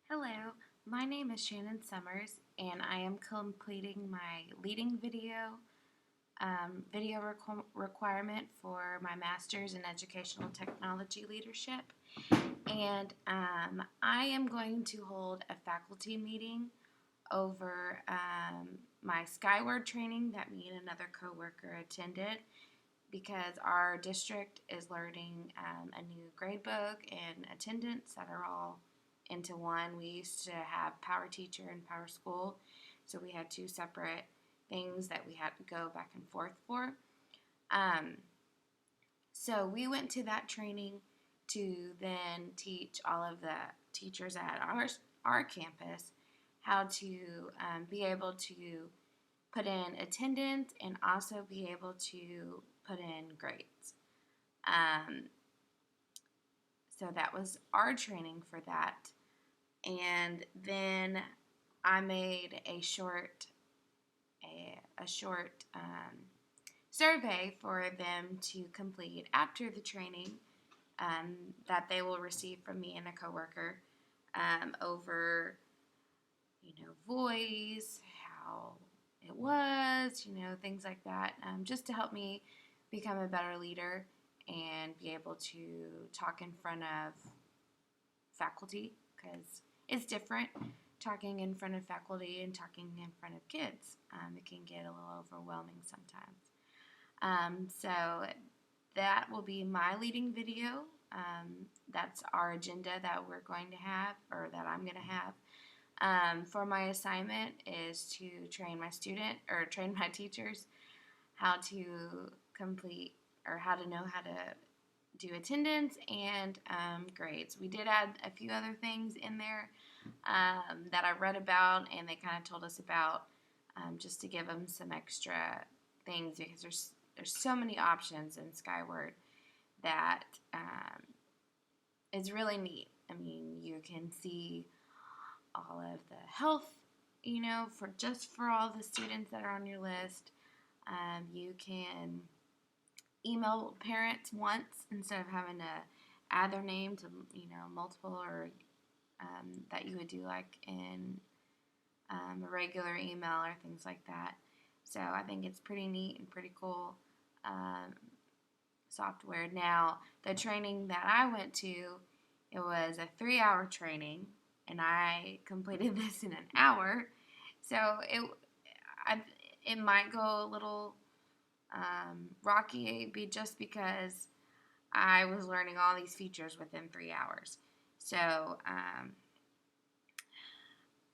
Hello, my name is Shannon Summers, and I am completing my leading requirement for my master's in educational technology leadership. And I am going to hold a faculty meeting over my Skyward training that me and another coworker attended because our district is learning a new grade book and attendance that are all into one. We used to have Power Teacher and Power School, so we had two separate things that we had to go back and forth for. Um, so we went to that training to then teach all of the teachers at our campus how to be able to put in attendance and also be able to put in grades. Um, so that was our training for that. And then I made a short survey for them to complete after the training that they will receive from me and a coworker over, voice, how it was, things like that, just to help me become a better leader and be able to talk in front of faculty because it's different talking in front of faculty and talking in front of kids. It can get a little overwhelming sometimes. So that will be my leading video. That's our agenda that we're going to have, or that I'm going to have. For my assignment is to train my teachers how to complete or how to know how to do attendance and grades. We did add a few other things in there that I read about and they kind of told us about just to give them some extra things because there's so many options in Skyward that is really neat. I mean, you can see all of the health, for all the students that are on your list. You can email parents once instead of having to add their name to multiple or that you would do like in a regular email or things like that. So I think it's pretty neat and pretty cool software. Now the training that I went to, it was a 3-hour training and I completed this in an hour. So it might go a little rocky just because I was learning all these features within 3 hours. So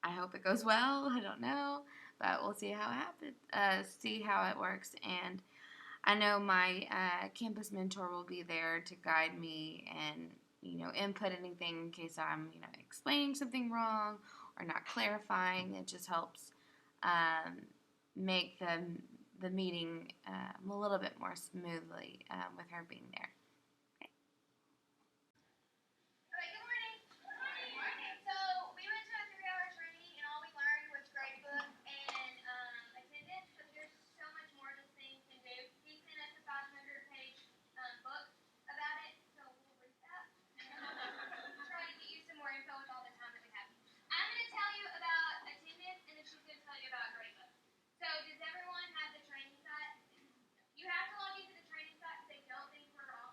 I hope it goes well. I don't know, but we'll see how it happens. See how it works. And I know my campus mentor will be there to guide me and input anything in case I'm explaining something wrong or not clarifying. It just helps make the meeting a little bit more smoothly with her being there. Okay. All right, good morning. Good morning. So we went to a 3-hour training, and all we learned was gradebook and attendance. But there's so much more this thing can do. He sent us a 500-page book about it, so we'll read that. Try to get you some more info with all the time that we have. I'm going to tell you about attendance, and then she's going to tell you about gradebook. So does everyone have the training site? You have to log into the training site because they don't think we're on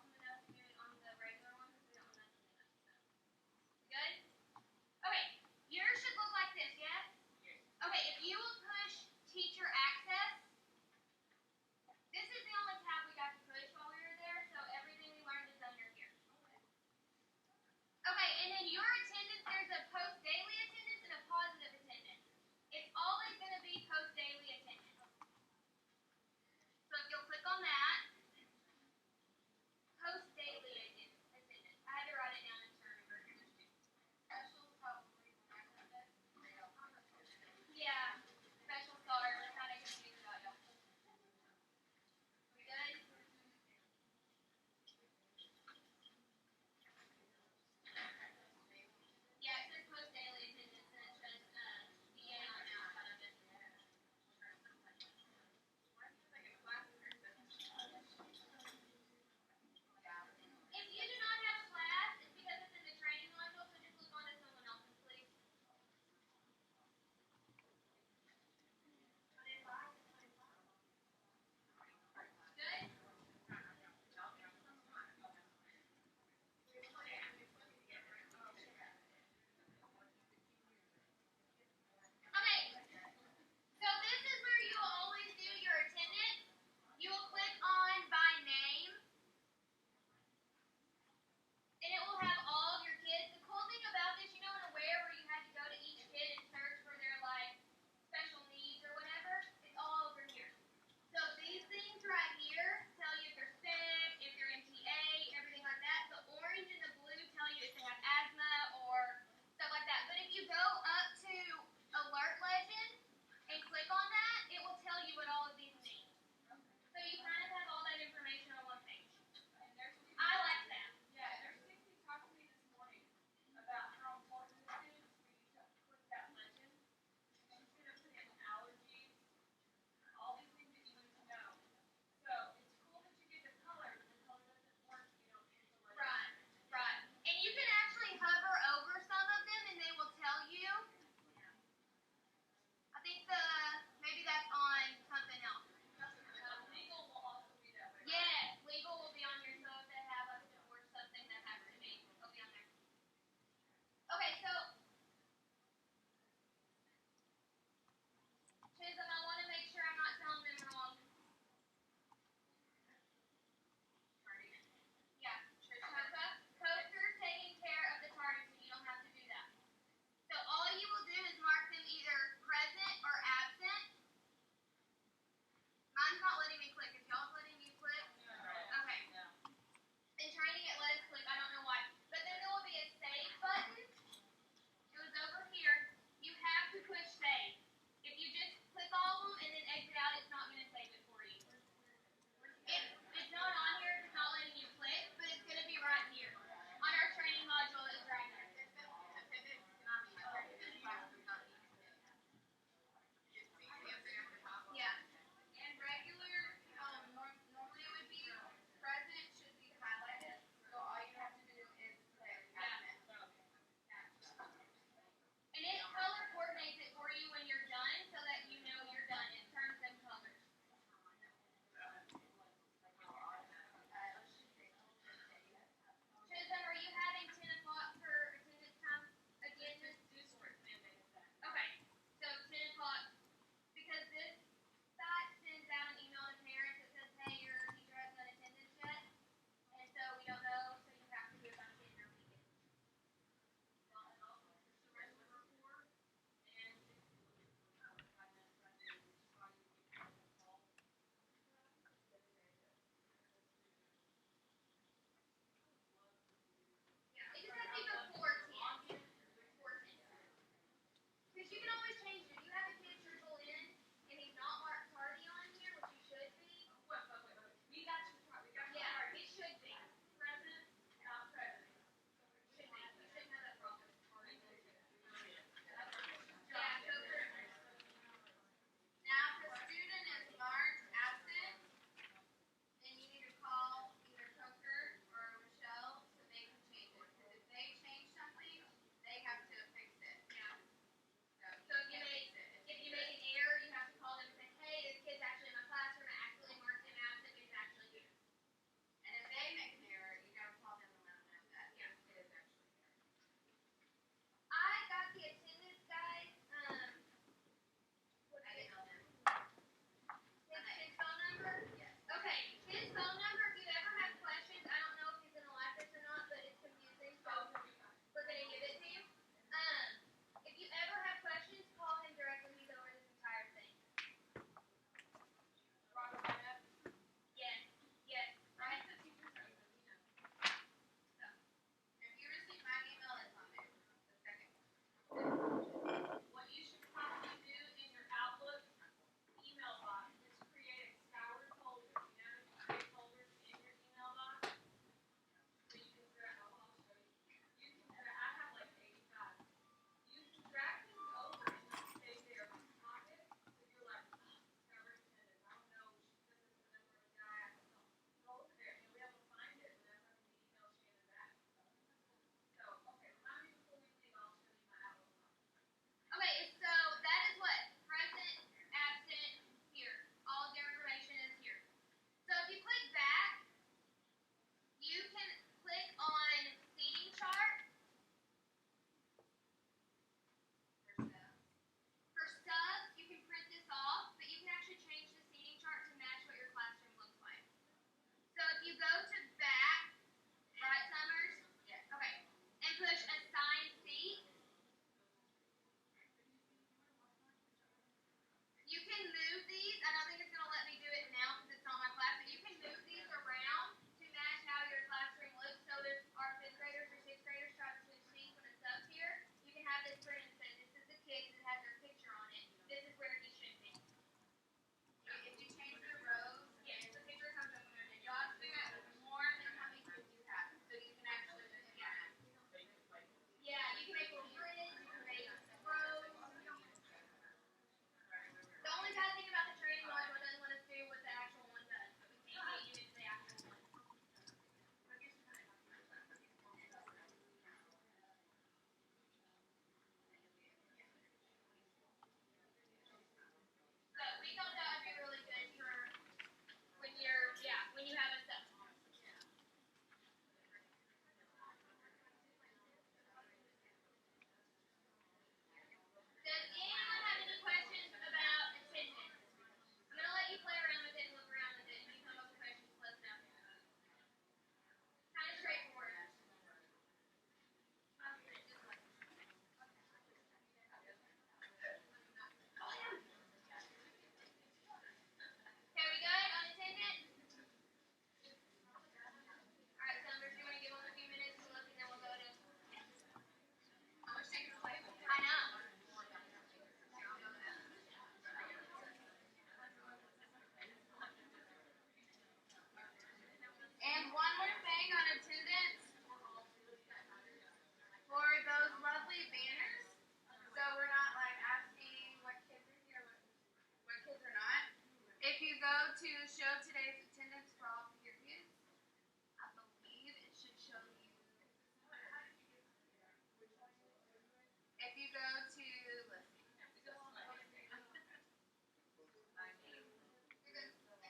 if you go to, let's see, and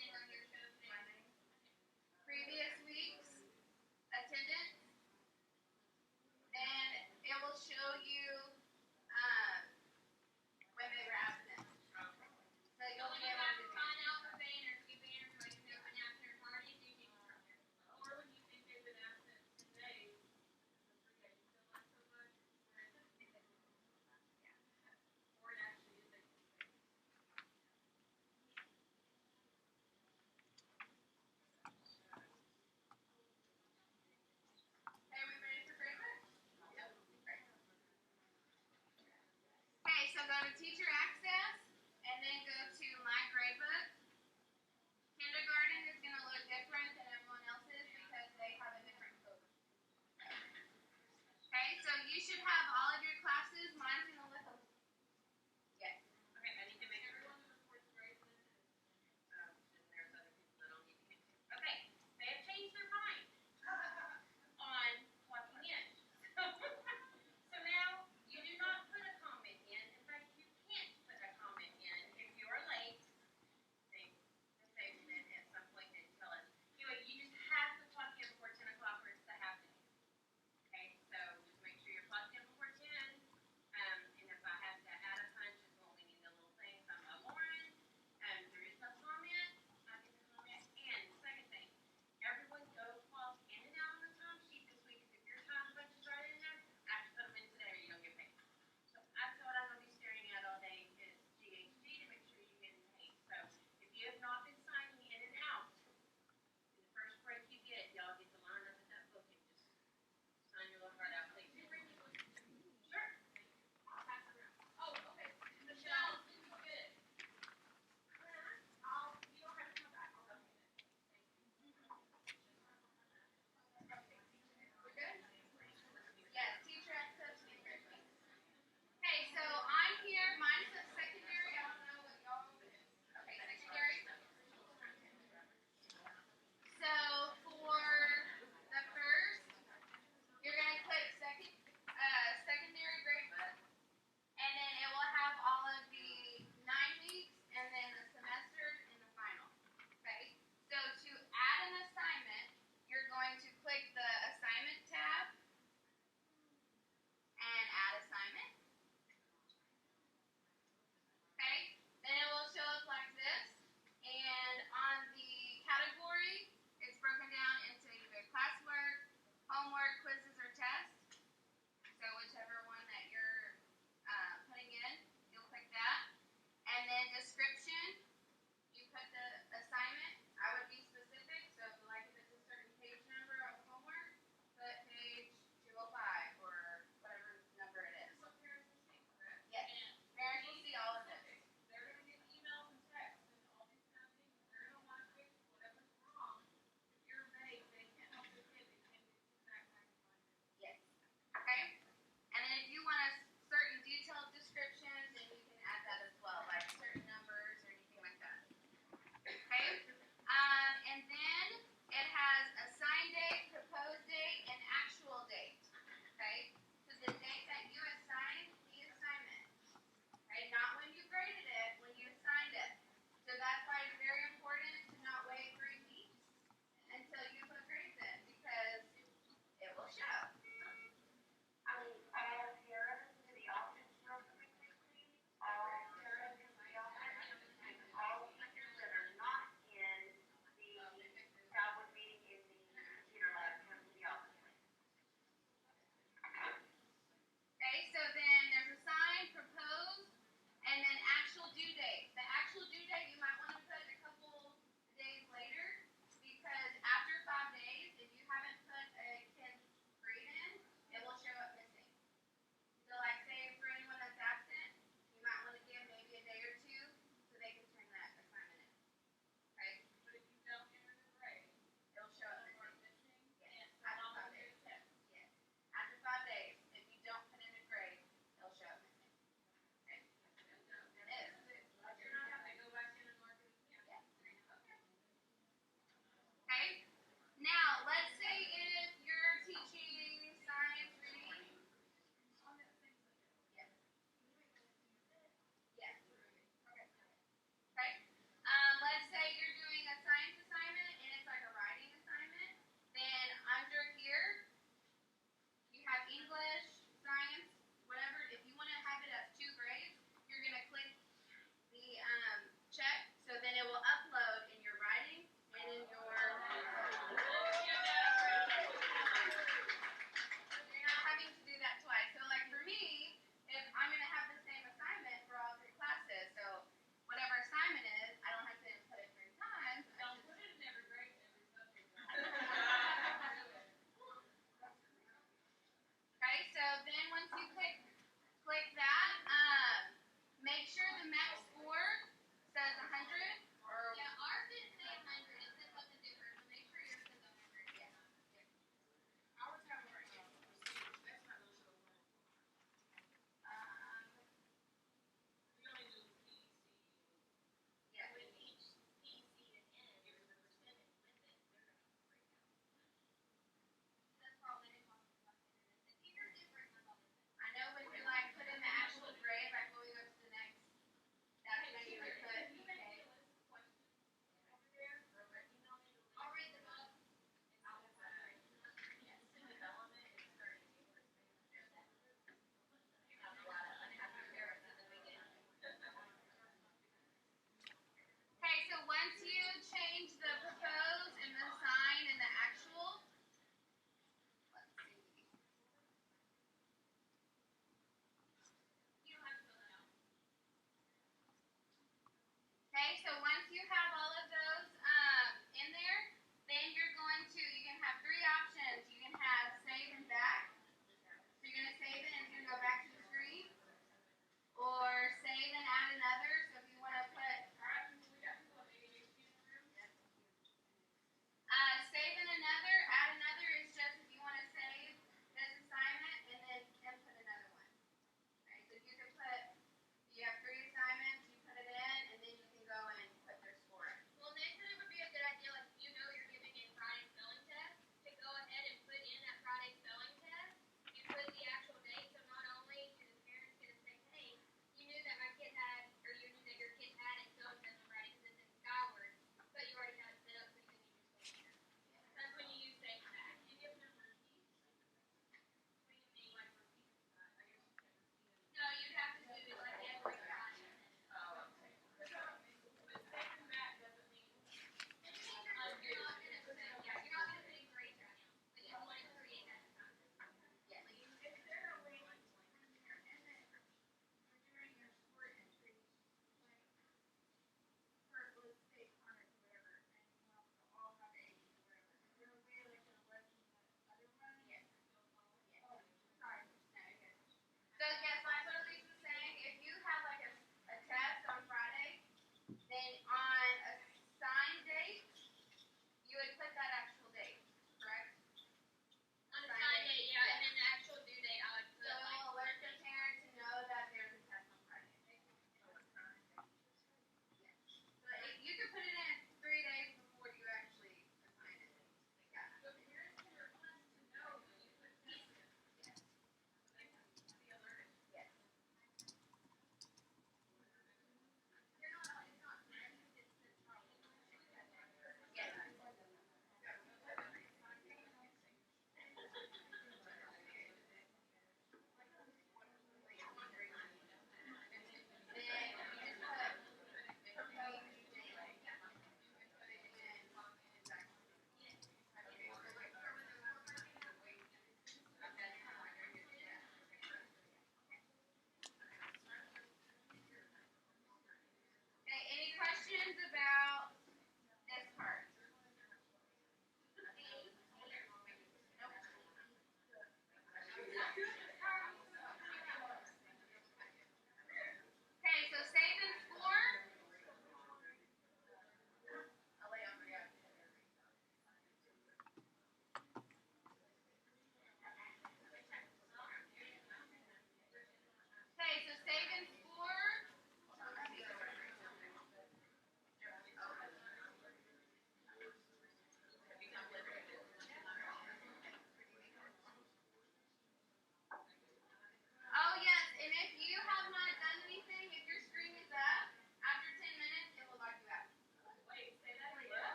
then run your show today. Previous week's attendance, and it will show you when they were absent. So you'll be able to find out the banners, two banners, so you can open after party, so you can or when you think they've been absent today, not so much, or it actually is a Okay, are we ready for gradebook? Yep. Great. Okay, so go to Teacher Access, and then go to My Gradebook. Kindergarten is going to look different than everyone else's because they have a different code. Okay, so you should have all of your classes. Mine's going to look a yes. Okay, I need to make everyone who reports grades and there's other people that I'll need to get to. Okay, they have changed their mind on clocking in. So now you do not put a comment in. In fact, you can't put a comment in if you are late. They at some point they tell us. Anyway, you just have to clock in before 10 o'clock or it's the half day. Okay, so just make sure you're clocked in before 10. then once you click that, make sure the max score says 100. Yeah, ours didn't say 100. It said something different. So make sure yours says 100. Yeah. Ours have a procedures. That's not gonna show 1. We only do P, C. Yeah, with each P, C, and N, there's a percentage with it. They're gonna break out. That's probably the cost of the internet. It's either different. I know when you like put in the actual grade.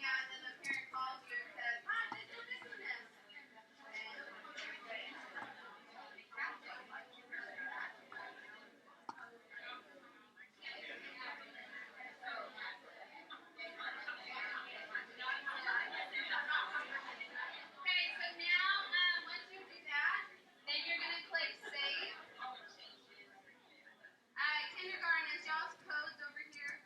Yeah, and then the parent calls you and says, "Mom, they do this and this." Okay, so now once you do that, then you're gonna click save. Kindergarten, is y'all's codes over here?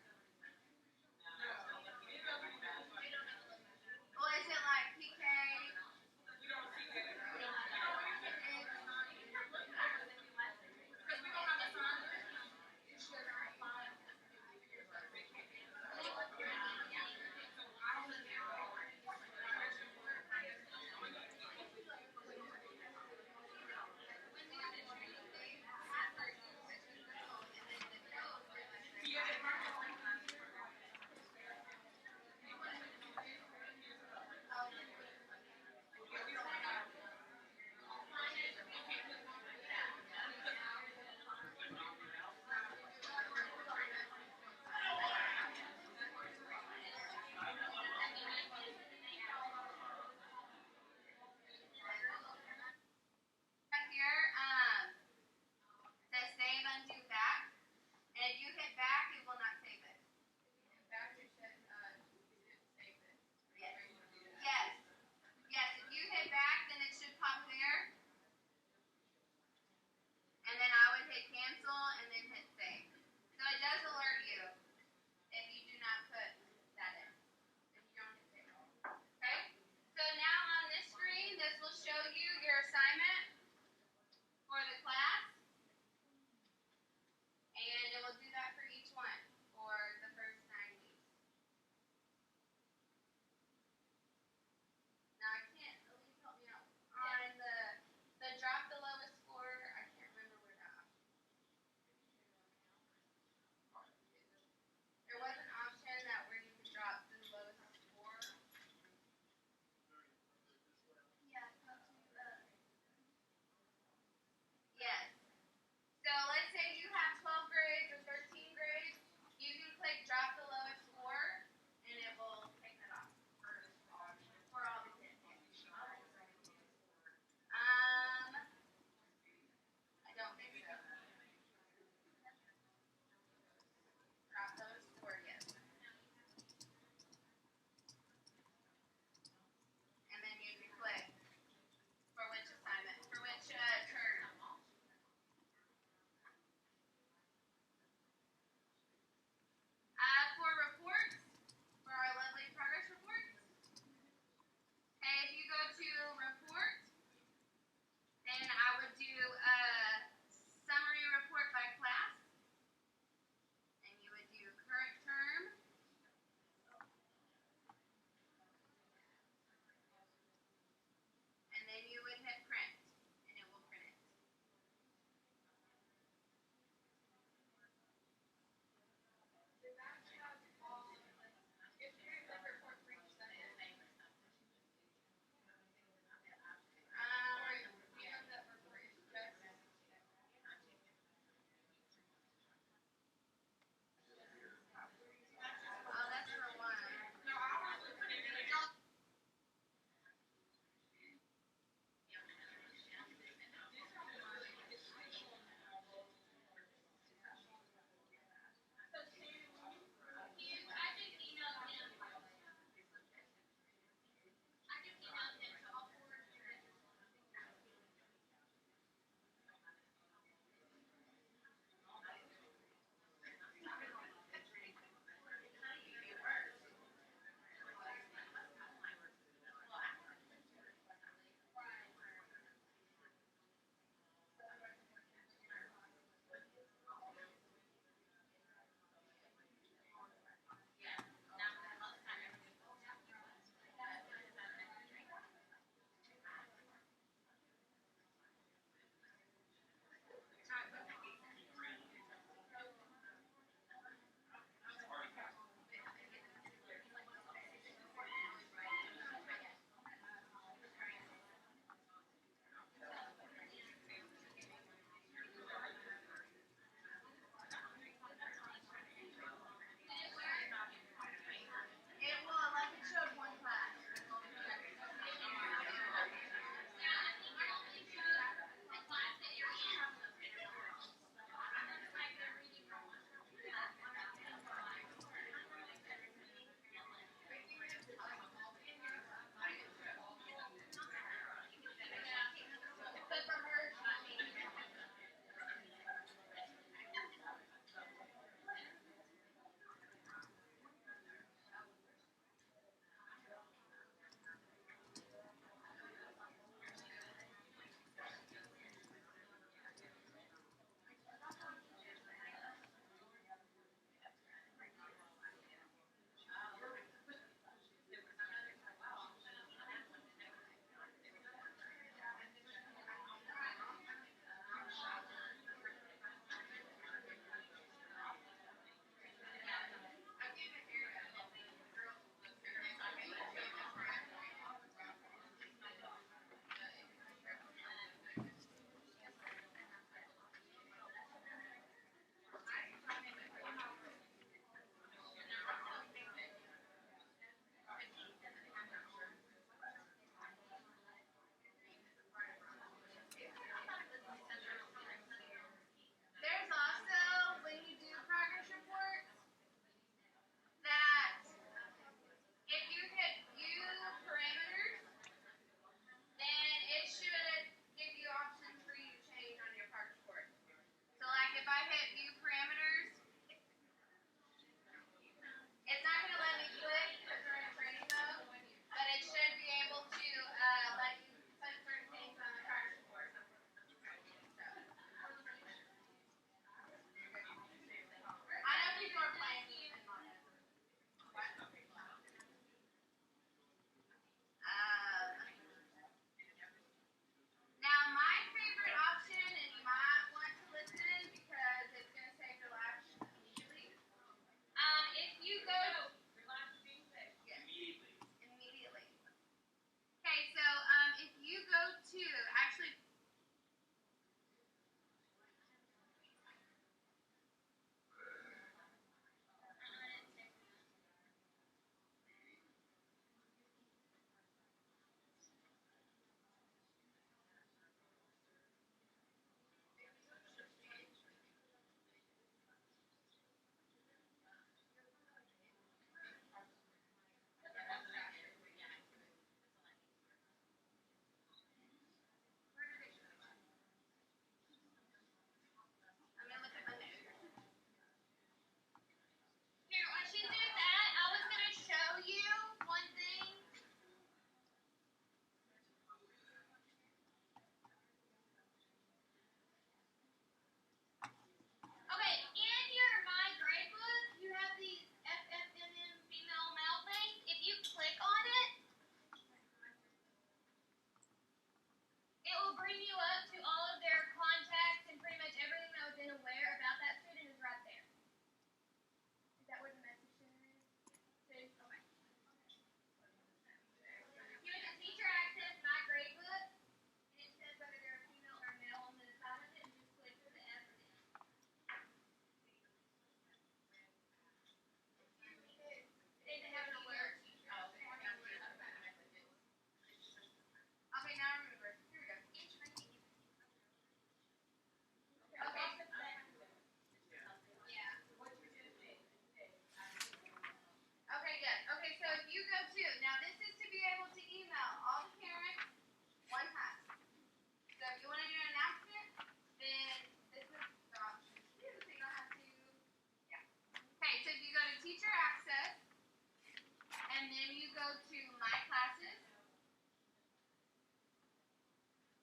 My Classes,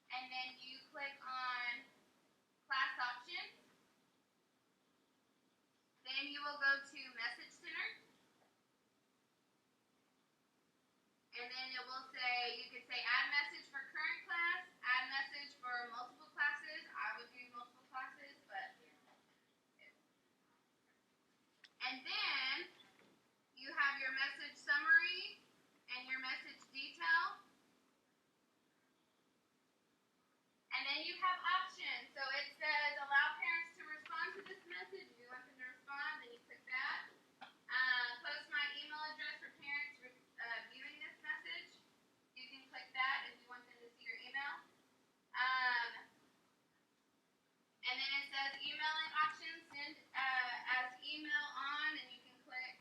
and then you click on Class Options. Then you will go to Message Center, and then it will say, you could say add message for current class, add message for multiple classes. I would do multiple classes, but. And then you have your message summary and your message detail. And then you have options. So it says allow parents to respond to this message. If you want them to respond, then you click that. Post my email address for parents viewing this message. You can click that if you want them to see your email. And then it says emailing options. Send as email on, and you can click.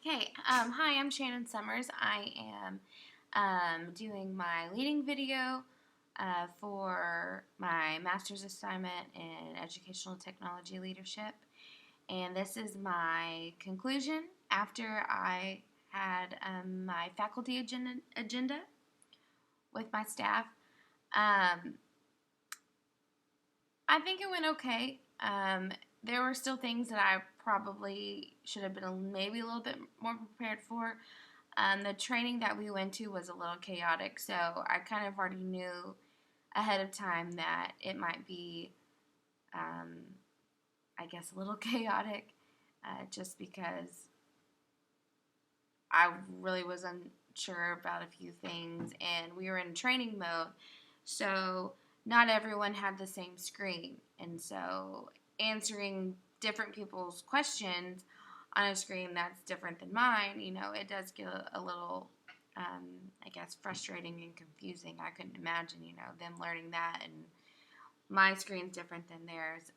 Okay, hi, I'm Shannon Summers. I am doing my leading video for my master's assignment in educational technology leadership. And this is my conclusion after I had my faculty agenda with my staff. I think it went okay. There were still things that I probably should have been maybe a little bit more prepared for. The training that we went to was a little chaotic, so I kind of already knew ahead of time that it might be, I guess, a little chaotic, just because I really was unsure about a few things, and we were in training mode, so not everyone had the same screen, and so answering different people's questions on a screen that's different than mine, it does get a little, I guess, frustrating and confusing. I couldn't imagine, them learning that, and my screen's different than theirs.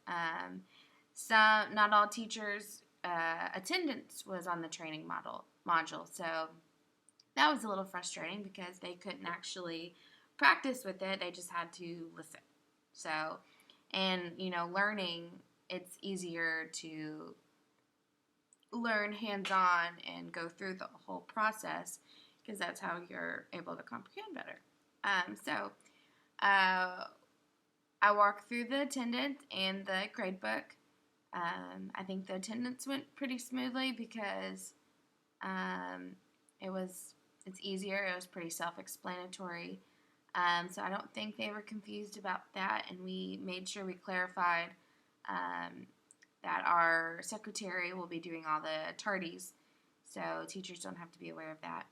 Not all teachers' attendance was on the training module, so that was a little frustrating because they couldn't actually practice with it. They just had to listen. So, and learning, it's easier to learn hands-on and go through the whole process because that's how you're able to comprehend better. I walked through the attendance and the gradebook. I think the attendance went pretty smoothly because it's easier. It was pretty self-explanatory. So I don't think they were confused about that, and we made sure we clarified that our secretary will be doing all the tardies, so teachers don't have to be aware of that.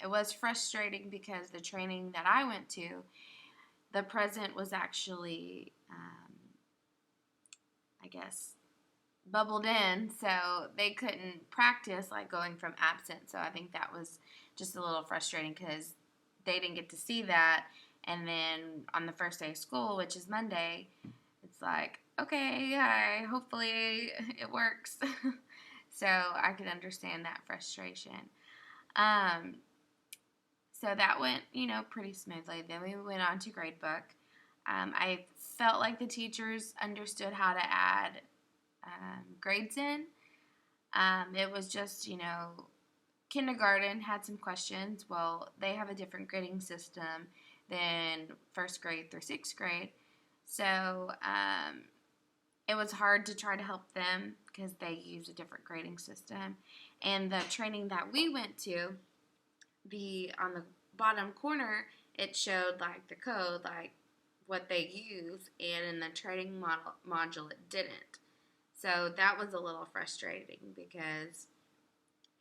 It was frustrating because the training that I went to, the present was actually, I guess, bubbled in, so they couldn't practice like going from absent. So I think that was just a little frustrating because they didn't get to see that. And then on the first day of school, which is Monday, it's like, okay, hi, hopefully it works. So I could understand that frustration. So that went, pretty smoothly. Then we went on to gradebook. I felt like the teachers understood how to add grades in. It was just, kindergarten had some questions. Well, they have a different grading system than first grade through sixth grade. So it was hard to try to help them because they use a different grading system. And the training that we went to, on the bottom corner, it showed like the code, like what they use, and in the training module it didn't. So that was a little frustrating because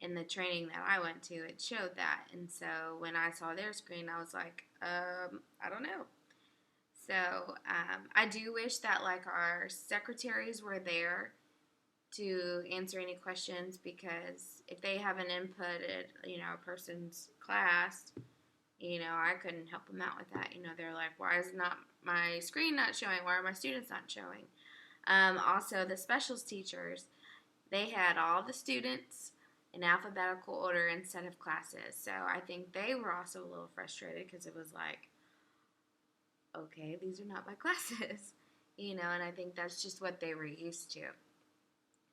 in the training that I went to, it showed that. And so when I saw their screen, I was like, I don't know. So I do wish that like our secretaries were there to answer any questions, because if they haven't inputted, a person's class, I couldn't help them out with that. They're like, why is not my screen not showing? Why are my students not showing? Also, the specials teachers, they had all the students in alphabetical order instead of classes. So I think they were also a little frustrated because it was like, okay, these are not my classes, and I think that's just what they were used to.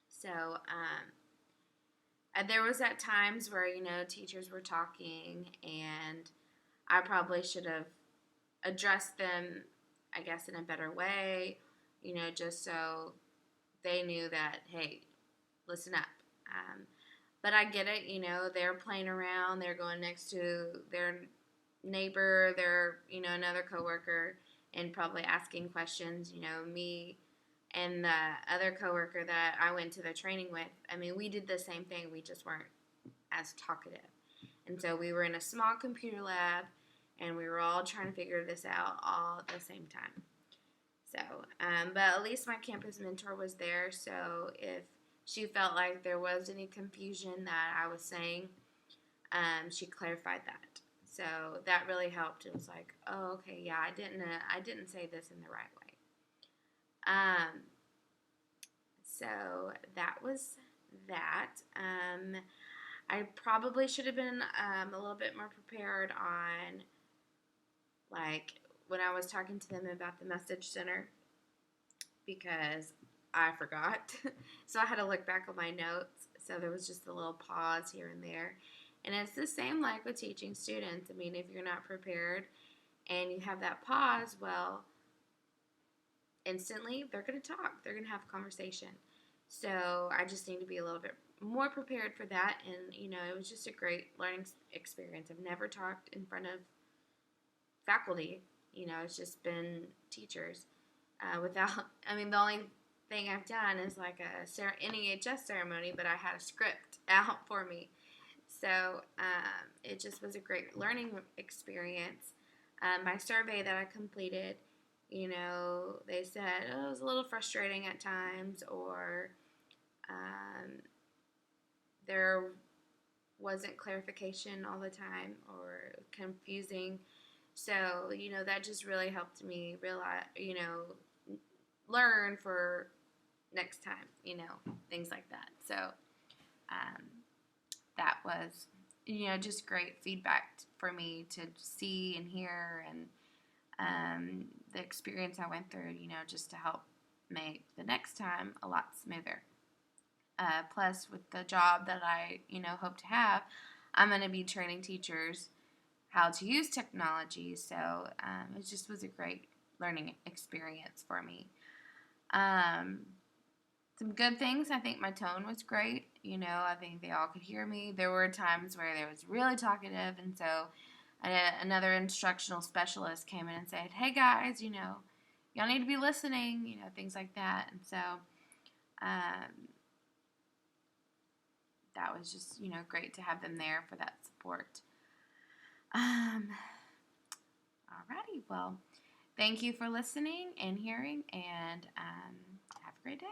So there was at times where, teachers were talking and I probably should have addressed them, I guess, in a better way, just so they knew that, hey, listen up. But I get it, they're playing around, they're going next to their neighbor, their, another coworker, and probably asking questions. Me and the other coworker that I went to the training with, I mean, we did the same thing, we just weren't as talkative. And so we were in a small computer lab, and we were all trying to figure this out all at the same time. So, but at least my campus mentor was there, so if she felt like there was any confusion that I was saying, she clarified that. So that really helped. It was like, oh, okay, yeah, I didn't say this in the right way. So that was that. I probably should have been a little bit more prepared on, like, when I was talking to them about the message center, because I forgot. So I had to look back on my notes. So there was just a little pause here and there. And it's the same like with teaching students. I mean, if you're not prepared and you have that pause, well, instantly they're going to talk. They're going to have a conversation. So I just need to be a little bit more prepared for that. And, it was just a great learning experience. I've never talked in front of faculty. It's just been teachers. The only thing I've done is like a NEHS ceremony, but I had a script out for me. So it just was a great learning experience. My survey that I completed, they said, it was a little frustrating at times, or there wasn't clarification all the time, or confusing. So, that just really helped me realize, learn for next time, things like that. So, that was, just great feedback for me to see and hear, and the experience I went through, just to help make the next time a lot smoother. Plus, with the job that I, hope to have, I'm going to be training teachers how to use technology. So it just was a great learning experience for me. Some good things, I think my tone was great. I think they all could hear me. There were times where there was really talkative, and so another instructional specialist came in and said, hey guys, y'all need to be listening, things like that. And so that was just, great to have them there for that support. Alrighty, well, thank you for listening and hearing, and have a great day.